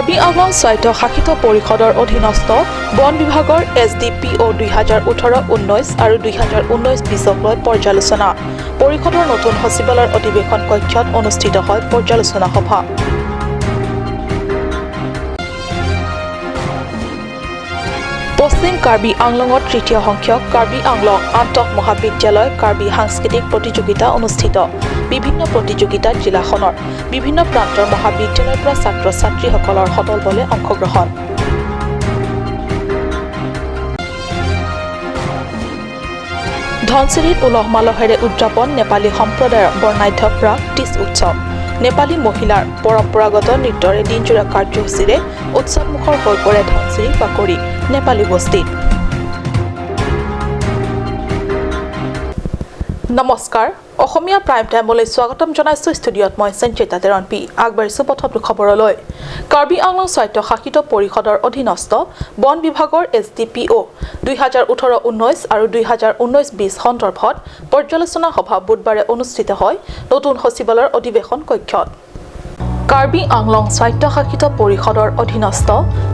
কাৰ্বি আংলং স্বায়ত্তশাসিত পৰিষদৰ অধীনস্থ বন বিভাগৰ SDPO 2018-19 আৰু 2019-20ক লৈ পৰ্যালোচনা। পৰিষদৰ নতুন সচিবালয়ৰ অধিৱেশন কক্ষত অনুষ্ঠিত হয় পৰ্যালোচনা সভা। পশ্চিম কাৰ্বি আংলঙত তৃতীয় সংখ্যক কাৰ্বি আংলং আন্তঃ মহাবিদ্যালয় কাৰ্বি সাংস্কৃতিক প্ৰতিযোগিতা অনুষ্ঠিত। বিভিন্ন প্ৰতিযোগিতাত জিলাখনৰ বিভিন্ন প্ৰান্তৰ মহাবিদ্যালয়ৰ পৰা ছাত্ৰ-ছাত্ৰীসকলৰ সদল বলে অংশগ্ৰহণ। ধনচিৰিত উলহ মালহেৰে উদযাপন নেপালী সম্প্ৰদায়ৰ বৰ্ণাঢ্য প্ৰাক তীজ উৎসৱ। নেপালী মহিলাৰ পৰম্পৰাগত নৃত্যৰে দিনজোৰা কাৰ্যসূচীৰে উৎসৱমুখৰ হৈ পৰে ধনচিৰি বাকৰি নেপালী বস্তিত। নমস্কাৰ, অসমীয়া প্ৰাইম টাইমলৈ স্বাগতম জনাইছোঁ। ষ্টুডিঅ'ত মই সঞ্চিতা তেৰণপি আগবাঢ়িছোঁ প্ৰথমটো খবৰলৈ। কাৰ্বি আংলং স্বায়ত্তশাসিত পৰিষদৰ অধীনস্থ বন বিভাগৰ SDPO 2018-19 আৰু 2019-20 সন্দৰ্ভত পৰ্যালোচনা সভা বুধবাৰে অনুষ্ঠিত হয় নতুন সচিবালয়ৰ অধিৱেশন কক্ষত। কাৰ্বি আংলং স্বায়ত্তশাসিত পৰিষদৰ অধীনস্থ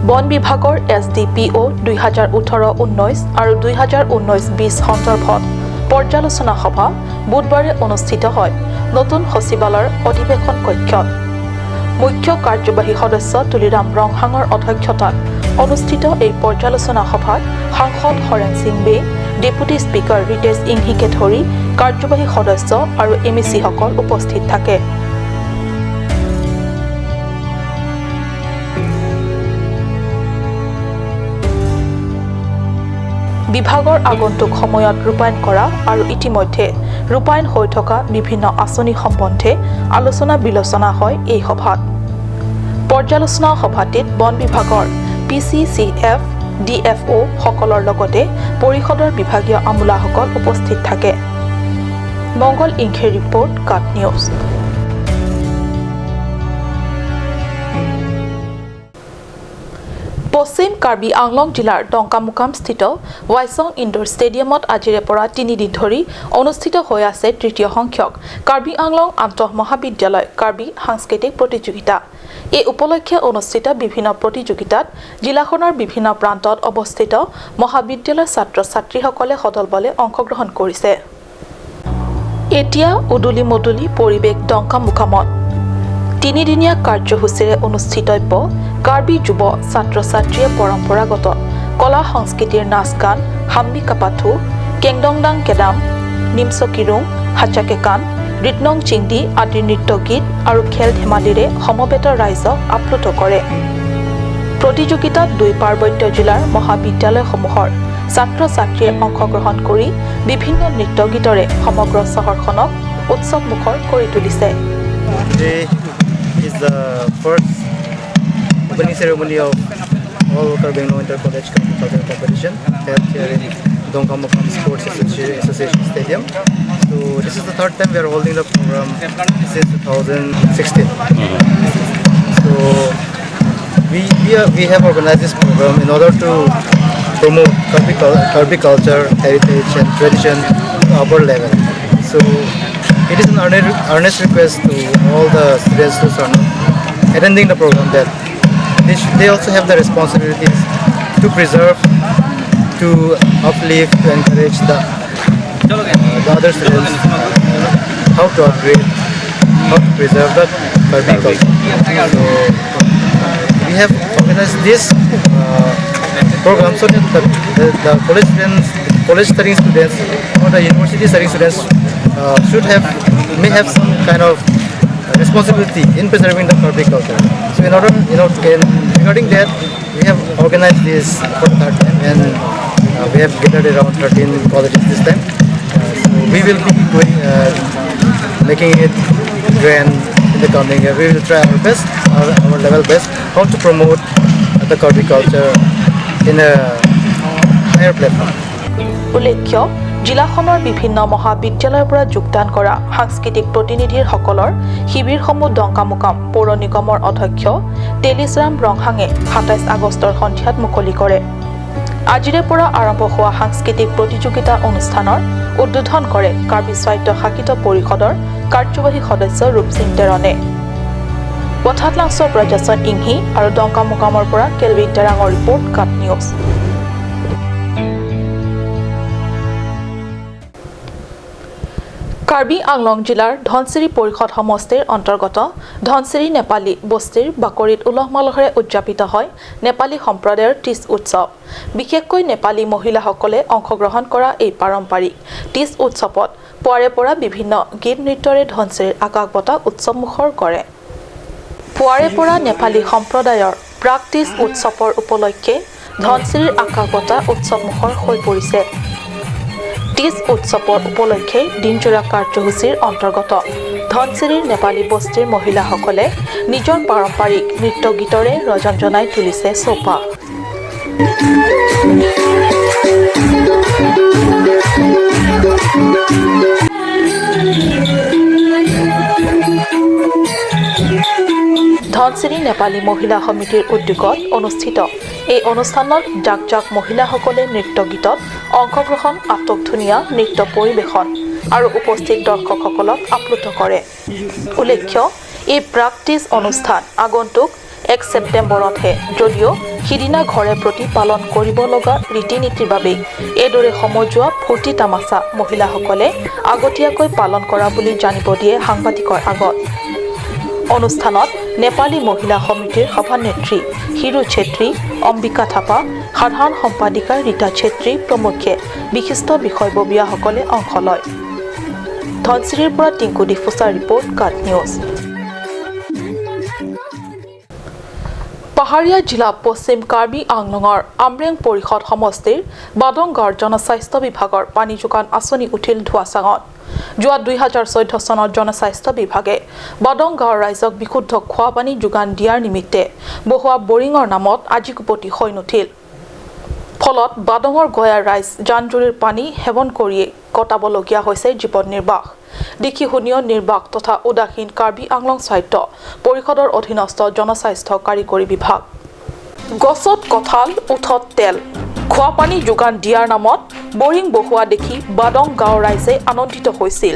বন বিভাগৰ SDPO 2018-19 আৰু 2019-20 সন্দৰ্ভত পৰ্যালোচনা সভা বুধবাৰে অনুষ্ঠিত হয় নতুন সচিবালয়ৰ অধিৱেশন কক্ষত। মুখ্য কাৰ্যবাহী সদস্য তুলিৰাম ৰংহাঙৰ অধ্যক্ষতাত অনুষ্ঠিত এই পৰ্যালোচনা সভাত সাংসদ হৰেণ সিং বে, ডেপুটি স্পীকাৰ ৰিতেশ ইংহিকে ধৰি কাৰ্যবাহী সদস্য আৰু MEC-সকল উপস্থিত থাকে। বিভাগৰ আগন্তুক সময়ত ৰূপায়ণ কৰা আৰু ইতিমধ্যে ৰূপায়ণ হৈ থকা বিভিন্ন আঁচনি সম্বন্ধে আলোচনা বিলোচনা হয় এই সভাত। পৰ্যালোচনা সভাটিত বন বিভাগৰ PCCF, DFO সকলৰ লগতে পৰিষদৰ বিভাগীয় আমোলাসকল উপস্থিত থাকে। মংগল ইংখে ৰিপৰ্ট, কাট নিউজ। পশ্চিম কাৰ্বি আংলং জিলাৰ ডংকামুকাম স্থিত ৱাইচং ইনডোৰ ষ্টেডিয়ামত আজিৰে পৰা 3 দিন ধৰি অনুষ্ঠিত হৈ আছে তৃতীয় সংখ্যক কাৰ্বি আংলং আন্তঃ মহাবিদ্যালয় কাৰ্বি সাংস্কৃতিক প্ৰতিযোগিতা। এই উপলক্ষে অনুষ্ঠিত বিভিন্ন প্ৰতিযোগিতাত জিলাখনৰ বিভিন্ন প্ৰান্তত অৱস্থিত মহাবিদ্যালয়ৰ ছাত্ৰ-ছাত্ৰীসকলে সদল বলে অংশগ্ৰহণ কৰিছে। এতিয়া উদুলি মদুলি পৰিৱেশ ডংকামুকামত 3-দিনীয়া কাৰ্যসূচীৰে অনুষ্ঠিতব্য কাৰ্বি যুৱ ছাত্ৰ-ছাত্ৰীয়ে পৰম্পৰাগত কলা সংস্কৃতিৰ নাচ গান, হাম্বি কাপাথু, কেংডংডাং কেডাম, নিমচকিৰুং, হাচাকেকান, ৰিটনং চিংদি আদিৰ নৃত্য গীত আৰু খেল ধেমালিৰে সমবেত ৰাইজক আপ্লুত কৰে। প্ৰতিযোগিতাত 2 পাৰ্বত্য জিলাৰ মহাবিদ্যালয়সমূহৰ ছাত্ৰ-ছাত্ৰীয়ে অংশগ্ৰহণ কৰি বিভিন্ন নৃত্য গীতৰে সমগ্ৰ চহৰখনক উৎসৱমুখৰ কৰি তুলিছে। Today is the first opening ceremony of all Karbi Anglong Inter-College Cultural Competition held here in Dongkamukam Sports Association Stadium. So this is the third time we are holding the program since 2016. So we have organized this program in order to promote Karbi culture, heritage and tradition to upper level. So it is an earnest request to all the students who are attending the program that they also have the responsibilities to preserve, to uplift, to encourage the other students how to upgrade, how to preserve the Karbi culture. So we have organized this program so that the college studying students or the university studying students may have some kind of responsibility in preserving the Karbi culture. So in order, regarding that, we have organized this for the third time, and we have gathered around 13 colleges this time. So we will be making it grand in the coming year. We will try our best, our level best, how to promote the Karbi culture in a higher platform. উল্লেখ্য, জিলাখনৰ বিভিন্ন মহাবিদ্যালয়ৰ পৰা যোগদান কৰা সাংস্কৃতিক প্ৰতিনিধিসকলৰ শিবিৰসমূহ ডংকামুকাম পৌৰ নিগমৰ অধ্যক্ষ তেলিছৰাম ৰংহাঙে 27 আগষ্টৰ সন্ধিয়াত মুকলি কৰে। আজিৰে পৰা আৰম্ভ হোৱা সাংস্কৃতিক প্ৰতিযোগিতা অনুষ্ঠানৰ উদ্বোধন কৰে কাৰ্বি স্বায়ত্তশাসিত পৰিষদৰ কাৰ্যবাহী সদস্য ৰূপসিং তেৰণে। পথাতলাংছৰ পৰা জাচন ইংহি আৰু ডংকা মুকামৰ পৰা কেলভিন টেৰাঙৰ ৰিপৰ্ট কাট নিউজ। কাৰ্বি আংলং জিলাৰ ধনচিৰি পৰিষদ সমষ্টিৰ অন্তৰ্গত ধনচিৰি নেপালী বস্তিৰ বাকৰিত উলহ মালহেৰে উদযাপিত হয় নেপালী সম্প্ৰদায়ৰ তীজ উৎসৱ। বিশেষকৈ নেপালী মহিলাসকলে অংশগ্ৰহণ কৰা এই পাৰম্পৰিক তীজ উৎসৱত পুৱাৰে পৰা বিভিন্ন গীত নৃত্যৰে ধনচিৰিৰ আকাশ বতাহ উৎসৱমুখৰ কৰে। পুৱাৰে পৰা নেপালী সম্প্ৰদায়ৰ প্ৰাক তীজ উৎসৱৰ উপলক্ষে ধনচিৰিৰ আকাশ বতাহ উৎসৱমুখৰ হৈ পৰিছে। তীজ উৎসৱৰ উপলক্ষে দিনজোৰা কাৰ্যসূচীৰ অন্তৰ্গত ধনচিৰিৰ নেপালী বস্তিৰ মহিলাসকলে নিজৰ পাৰম্পৰিক নৃত্য গীতৰে ৰজনজনাই তুলিছে চৌপাশ। ধনচিৰি নেপালী মহিলা সমিতিৰ উদ্যোগত অনুষ্ঠিত এই অনুষ্ঠানত জাক জাক মহিলাসকলে নৃত্য গীতত অংশগ্ৰহণ, আটকধুনীয়া নৃত্য পৰিৱেশন আৰু উপস্থিত দৰ্শকসকলক আপ্লুত কৰে। উল্লেখ্য, এই প্ৰাক-তীজ অনুষ্ঠান আগন্তুক 1 ছেপ্টেম্বৰতহে, যদিও সিদিনা ঘৰে প্ৰতি পালন কৰিব লগা ৰীতি নীতিৰ বাবে এইদৰে সমজুৱা ফূৰ্তি তামাচা মহিলাসকলে আগতীয়াকৈ পালন কৰা বুলি জানিব দিয়ে সাংবাদিকৰ আগত। অনুষ্ঠানত নেপালী মহিলা সমিতিৰ সভানেত্ৰী হিৰু ছেত্ৰী, অম্বিকা থাপা, সাধাৰণ সম্পাদিকা ৰীতা ছেত্ৰী প্ৰমুখ্যে বিশিষ্ট বিষয়ববীয়াসকলে অংশ লয়। ধনচিৰিৰ পৰা টিংকু ডিফুচাৰ ৰিপৰ্ট কাট নিউজ। পাহাৰীয়া জিলা পশ্চিম কাৰ্বি আংলঙৰ আমৰেং পৰিষদ সমষ্টিৰ বাদং গাঁৱৰ জনস্বাস্থ্য বিভাগৰ পানী যোগান আঁচনি উঠিল ধোঁৱাচাঙত। যোৱা 2014 চনত জনস্বাস্থ্য বিভাগে বাদং গাঁৱৰ ৰাইজক বিশুদ্ধ খোৱা পানী যোগান দিয়াৰ নিমিত্তে বহুৱা বৰিঙৰ নামত আজিকোপতি হৈ নুঠিল। ফলত বাদঙৰ গঞাৰ ৰাইজ জান-জুৰিৰ পানী সেৱন কৰিয়েই কটাবলগীয়া হৈছে জীৱন নিৰ্বাহ। দেখি শুনিও নিৰ্বাহ তথা উদাসীন কাৰ্বি আংলং স্বায়ত্ত পৰিষদৰ অধীনস্থ জনস্বাস্থ্য কাৰিকৰী বিভাগ। গছত কঁঠাল, উঠত তেল, খোৱা পানী যোগান দিয়াৰ নামত বৰিং বহুৱা দেখি বাদং গাঁৱৰ ৰাইজে আনন্দিত হৈছিল।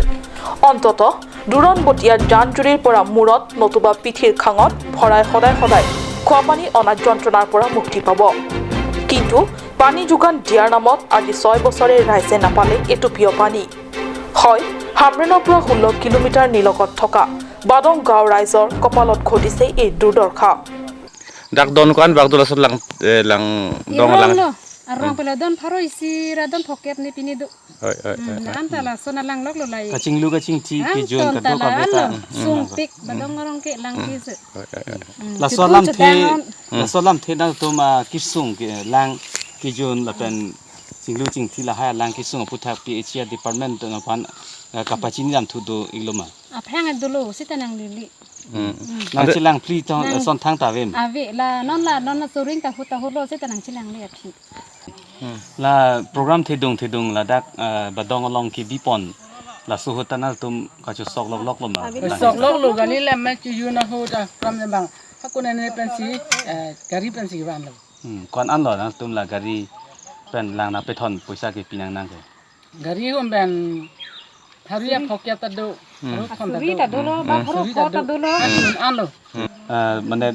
অন্ততঃ দূৰণবতীয়া জান-জুৰিৰ পৰা মূৰত নতুবা পিঠিৰ খাঙত ভৰাই সদায় সদায় খোৱা পানী অনা যন্ত্ৰণাৰ পৰা মুক্তি পাব। কিন্তু পানী যোগান দিয়াৰ নামত আজি 6 বছৰে ৰাইজে নাপালে এটুপিয় পানী। হয়, হামৰেনৰ পৰা 16 কিলোমিটাৰ নিলগত থকা বাদং গাঁৱৰ ৰাইজৰ কপালত ঘটিছে এই দুৰ্দশা। dak don kan bak dula lang lang dong lang arang pala don pharo isi radon phoket ni pini do oi kan tala sona lang lok lolai kaching ti ki jon ka do ka beta sung tik badong ngorong ke lang ki se la solam the na to ma kisung lang ki jon la pen chinglu ching thi la ha lang kisung putha PH department na pan kapachini lam thu do igloma aphang dolo sitanang lili nang chilang pli ton son thang ta vem ave la non soring ta huta holo sitanang chilang le athi la program thedong la dak badong along ki bipon la suhutana tum ka chu sok lok loma sok lok gani la ma chu yu na ho ta from ne bang hakuna ne pensi gari pensi ban lo kon an lo na tum la gari pen lang na peton poisa ki pinang nang ke gari hom ben haria phokya ta do suri ta dolo ba phoro ko ta dolo an lo mane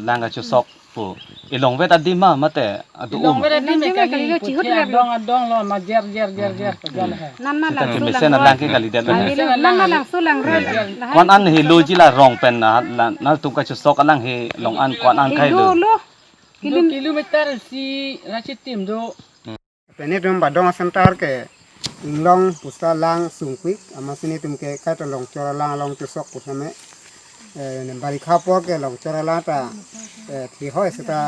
lang ka chu sok po ilong vet adima mate adu long ve di me ka dong lo ma jer ko jon ha nan na lang so mesen lang ke kali dan lang so lang re kon an he loji la rong pen na tu ka chu sok lang he long an kon an khai do kilometer si rachit tim do Pene tum badong center ke long pusta lang sungkwik ama sini tum ke ka to long chora lang long tu sok pusame bari khapor ke long chora la ta thi hoi sita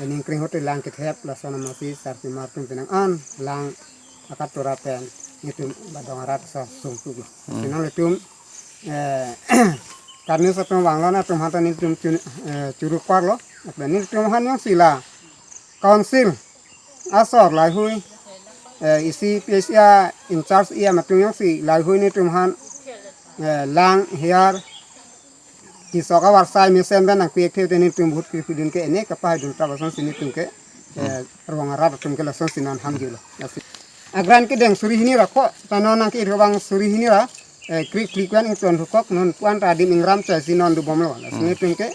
ning kring hotel lang ke thep la sana masi sarti martum pinang an lang akat tora pen ni tum badong rat sa sungkwik sinang le tum karni sa tum wangla na tum hata ni tum churuk par lo ni tum han yang sila council asor lai hui isi PSA in charge ia matung yang si lai hui ni tumhan lang hiar ki soka warsai mesen dan ang pek the ni tum bhut ki pidin ke ene kapai dun ta basan sini tum ke ruang rat tum ke lason sinan ham gilo agran ke deng suri hini rakho tanon ang ki robang suri hini ra klik-klikan ing tuan hukok non puan radim ingram cai sinon du bom lo sini tengke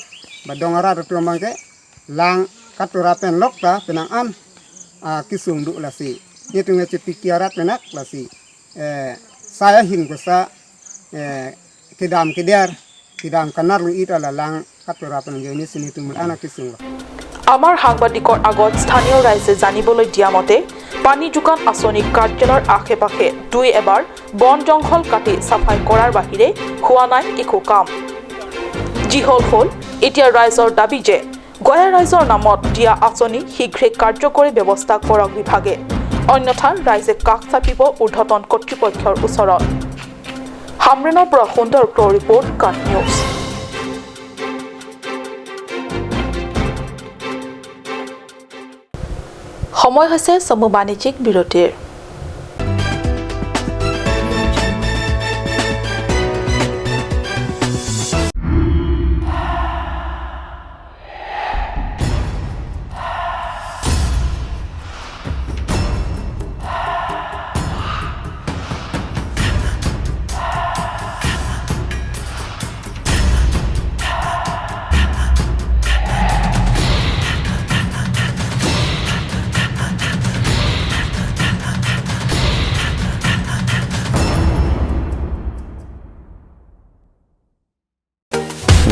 badongara tu mangke lang katurapen lokta penang an kisung du lasi ni tengke cepikiarat penak lasi saya hin kusa kidam kanar lu ita lang katurapen geni sini tumul anak kisung lo আমাৰ সাংবাদিকৰ আগত স্থানীয় ৰাইজে জানিবলৈ দিয়া মতে পানী যোগান আঁচনি কাৰ্যালয়ৰ আশে-পাশে দুই এবাৰ বন জংঘল কাটি চাফাই কৰাৰ বাহিৰে হোৱা নাই একো কাম যি হ'ল এতিয়া ৰাইজৰ দাবী যে গয়া ৰাইজৰ নামত দিয়া আঁচনি শীঘ্ৰে কাৰ্যকৰী ব্যৱস্থা কৰক বিভাগে অন্যথা ৰাইজে কাষ চাপিব ঊৰ্ধ্বতন কৰ্তৃপক্ষৰ ওচৰত হামৰেনৰ পৰা সুন্দৰ ৰিপৰ্ট কাট নিউজ সময় হৈছে সমূহ বাণিজ্যিক বিৰতিৰ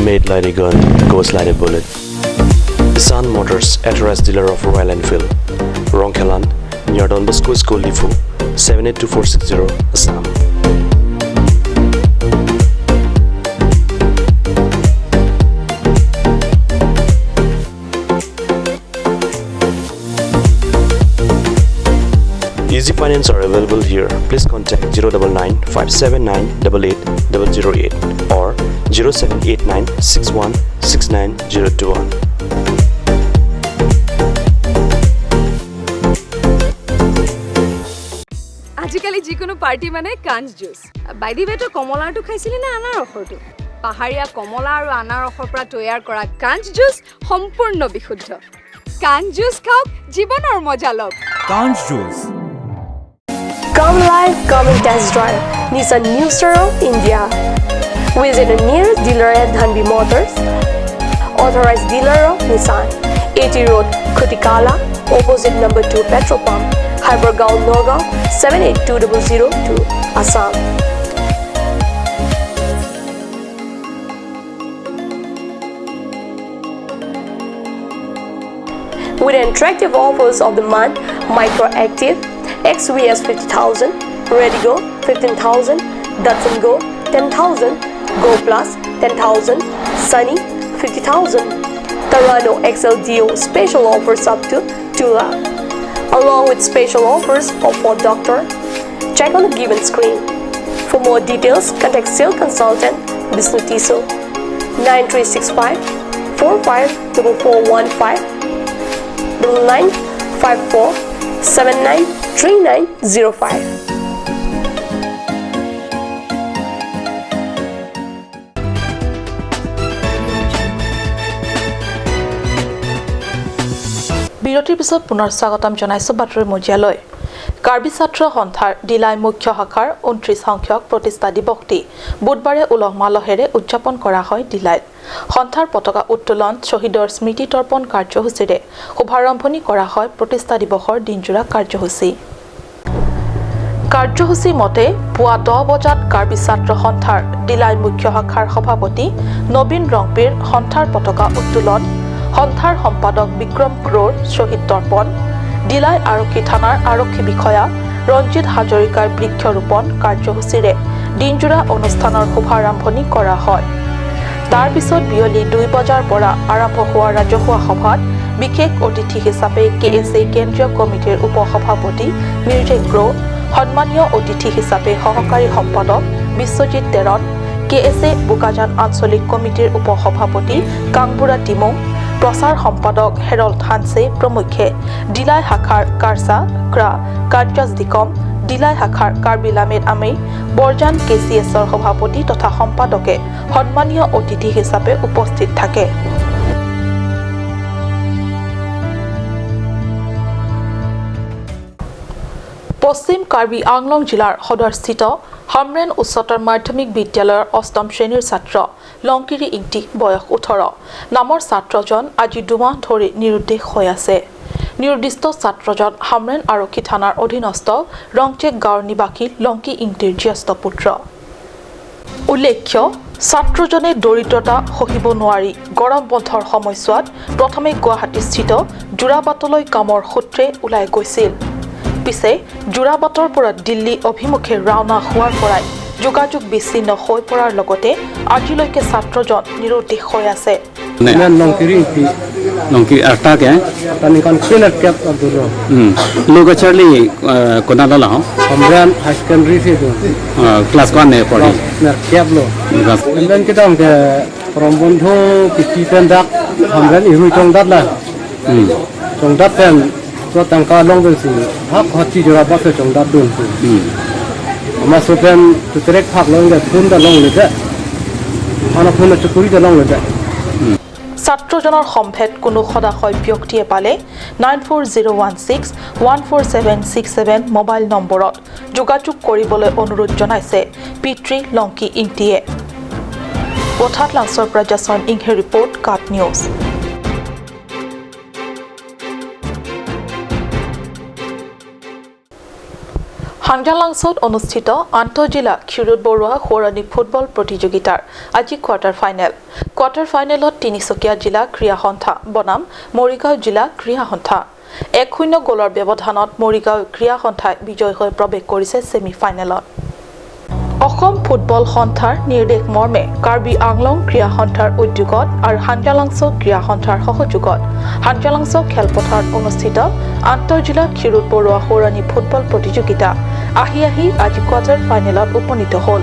Made like a gun, goes like a bullet. Sun Motors, authorized dealer of Royal Enfield, Ronkelan, near Don Bosco School, Lifu, 782460, Assam. Easy finance are available here. Please contact 099 579 88008 or 0789 61 69021. আজিকালি যিকোনো party মানে কাঞ্জ juice বাইদি বেটো কমলাটো খাইছিলি না আনাৰসৰটো পাহাৰীয়া কমলা আৰু আনাৰসৰ পৰা তৈয়াৰ কৰা কাঞ্জ জুচ সম্পূৰ্ণ বিশুদ্ধ কাঞ্জ জুচ খাওক জীৱনৰ মজা লওক কাঞ্জ juice Come live, come and test drive Nissan New Sero India. Visit a nearest dealer at Dhanbi Motors. Authorized dealer of Nissan. 80 Road, Kutikala, opposite number 2 petrol pump, Hypergaon, Nogao, 782002, Assam. With attractive offers of the month, Microactive, XVS 50,000, Redigo 15,000, Datsun Go 10,000, Go Plus 10,000, Sunny 50,000. Tarano XL Dio special offers up to 2 lakh, along with special offers of Ford Doctor. Check on the given screen. For more details, contact sales consultant Vishnu Tiso 9365 454415 9954 793905. বিৰতিৰ পিছত পুনৰ স্বাগতম জনাইছো বাতৰি মজিয়ালৈ কাৰ্বি ছাত্ৰ সন্থাৰ delay মুখ্য শাখাৰ 29 সংখ্যক প্ৰতিষ্ঠা দিৱসটি বুধবাৰে উলহ মালহেৰে উদযাপন কৰা হয় ডিলাইত সন্থাৰ পতাকা উত্তোলন শহীদৰ স্মৃতি তৰ্পণ কাৰ্যসূচীৰে শুভাৰম্ভণি কৰা হয় প্ৰতিষ্ঠা দিৱসৰ দিনজোৰা কাৰ্যসূচী মতে পুৱা 10 বজাত কাৰ্বি ছাত্ৰ সন্থাৰ ডিলাই মুখ্য শাখাৰ সভাপতি নবীন ৰংপীৰ সন্থাৰ পতাকা উত্তোলন সন্থাৰ সম্পাদক বিক্ৰম ক্ৰোৰ শহীদ তৰ্পণ ডিলাই আৰক্ষী থানাৰ আৰক্ষী বিষয়া ৰঞ্জিত হাজৰিকাৰ বৃক্ষৰোপণ কাৰ্যসূচীৰে দিনজোৰা অনুষ্ঠানৰ শুভাৰম্ভণি কৰা হয় তাৰ পিছত বিয়লি 2 বজাৰ পৰা আৰম্ভ হোৱা ৰাজহুৱা সভাত বিশেষ অতিথি হিচাপে কেএছএ কেন্দ্ৰীয় কমিটিৰ উপসভাপতি মিৰ্জে গ্ৰো সন্মানীয় অতিথি হিচাপে সহকাৰী সম্পাদক বিশ্বজিৎ তেৰণ কেএছএ বোকাজান আঞ্চলিক কমিটিৰ উপসভাপতি কাংবুৰা টিমুং প্ৰচাৰ সম্পাদক হেৰল্ড হানছে প্ৰমুখ্যে ডিলাই শাখাৰ কাৰ্চা ক্ৰা কাৰ্যাজ দিকম ডিলাই শাখাৰ কাৰ্বি লামেদ আমিৰ বৰজান কেচিএছৰ সভাপতি তথা সম্পাদকে সন্মানীয় অতিথি হিচাপে উপস্থিত থাকে পশ্চিম কাৰ্বি আংলং জিলাৰ সদৰস্থিত হামৰেন উচ্চতৰ মাধ্যমিক বিদ্যালয়ৰ 8ম শ্ৰেণীৰ ছাত্ৰ লংকিৰি ইংটি বয়স 18 নামৰ ছাত্ৰজন আজি 2 মাহ ধৰি নিৰুদ্দেশ হৈ আছে। নিৰ্দিষ্ট ছাত্ৰজন হামৰেন আৰক্ষী থানাৰ অধীনস্থ ৰংচেক গাঁৱৰ নিবাসী লংকি ইংটিৰ জ্যেষ্ঠ পুত্ৰ। উল্লেখ্য ছাত্ৰজনে দৰিদ্ৰতা সহিব নোৱাৰি গৰম বন্ধৰ সময়ছোৱাত প্ৰথমে গুৱাহাটীস্থিত জোৰাবাটলৈ কামৰ সূত্ৰে ওলাই গৈছিল। পিছে জোৰাবাটৰ পৰা দিল্লী অভিমুখে ৰাওনা হোৱাৰ পৰাই যোগাযোগ বিচ্ছিন্ন হৈ পৰাৰ লগতে আজিলৈকে ছাত্ৰজন নিৰুদ্দেশ হৈ আছে। Nongki artake Tani kan killer cap abdurro. logo Charlie kona la ho Hamran high secondary se do. class 1 ne pori Na cap lo. Dan kita ang ke from bondho kiti pendak hamran iru tongdat la. Tongdat pen so tangka long ben si hak hati jora ba se tongdat dun si. Ama so pen tu trek phak long ga phun da long le da. Ana phun na chukuri da long le da. ছাত্ৰজনৰ সম্ভেদ কোনো সদাশয় ব্যক্তিয়ে পালে 9401614767 mobile নম্বৰত যোগাযোগ কৰিবলৈ অনুৰোধ জনাইছে পিতৃ লংকি ইংটিয়ে। পথাত লাঞ্চৰ পৰা জাছন ইংহে ৰিপৰ্ট কাট নিউজ। হাংজালাংছত অনুষ্ঠিত আন্তঃজিলা ক্ষীৰোদ বৰুৱা সৌৰণী ফুটবল প্ৰতিযোগিতাৰ আজি কোৱাৰ্টাৰ ফাইনেলত তিনিচকীয়া জিলা ক্ৰীড়া সন্থা বনাম মৰিগাঁও জিলা ক্ৰীড়া সন্থা 1-0 গ'লৰ ব্যৱধানত মৰিগাঁও ক্ৰীড়া সন্থাই বিজয় হৈ প্ৰৱেশ কৰিছে ছেমি ফাইনেলত। অসম ফুটবল সন্থাৰ নিৰ্দেশ মৰ্মে কাৰ্বি আংলং ক্ৰীড়া সন্থাৰ উদ্যোগত আৰু হাংজালাংছ ক্ৰীড়া সন্থাৰ সহযোগত হাংজালাংছ খেলপথাৰত অনুষ্ঠিত আন্তঃজিলা ক্ষীৰোদ বৰুৱা সৌৰণী ফুটবল প্ৰতিযোগিতা আহি আজি কোৱাৰ্টাৰ ফাইনেলত উপনীত হ'ল।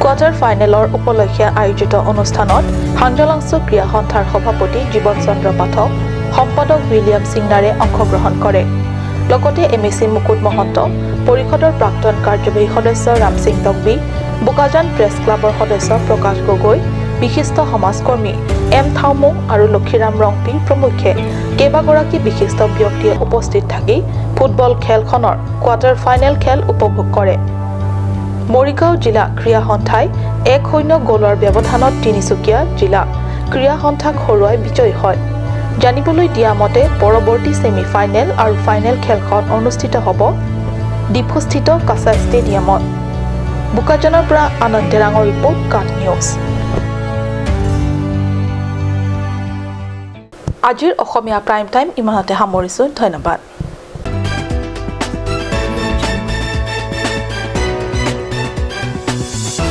কোৱাৰ্টাৰ ফাইনেলৰ উপলক্ষে আয়োজিত অনুষ্ঠানত হাংজালাংছ ক্ৰীড়া সন্থাৰ সভাপতি জীৱন চন্দ্ৰ পাঠক, সম্পাদক উইলিয়াম সিংনাৰে অংশগ্ৰহণ কৰে। লগতে এমএসি মুকুট মহন্ত, পৰিষদৰ প্ৰাক্তন কাৰ্যবাহী সদস্য ৰাম সিং তকবি, বোকাজান প্ৰেছ ক্লাবৰ সদস্য প্ৰকাশ গগৈ, বিশিষ্ট সমাজকৰ্মী এম থাউমো আৰু লক্ষীৰাম ৰংপি প্ৰমুখ্যে কেইবাগৰাকী বিশিষ্ট ব্যক্তিয়ে উপস্থিত থাকি ফুটবল খেলখনৰ কোৱাৰ্টাৰ ফাইনেল খেল উপভোগ কৰে। মৰিগাঁও জিলা ক্ৰীড়া সন্থাই 1-0 গ'লৰ ব্যৱধানত তিনিচুকীয়া জিলা ক্ৰীড়া সন্থাক হৰুৱাই বিজয়ী হয়। জানিবলৈ দিয়া মতে পৰৱৰ্তী ছেমি ফাইনেল আৰু ফাইনেল খেলখন অনুষ্ঠিত হ'ব ডিফুস্থিত কাছা ষ্টেডিয়ামত। বোকাজানৰ পৰা আনন্দ ৰাঙৰ ৰিপৰ্ট কাট নিউজ। আজিৰ অসমীয়া প্ৰাইম টাইম ইমানতে সামৰিছোঁ। ধন্যবাদ।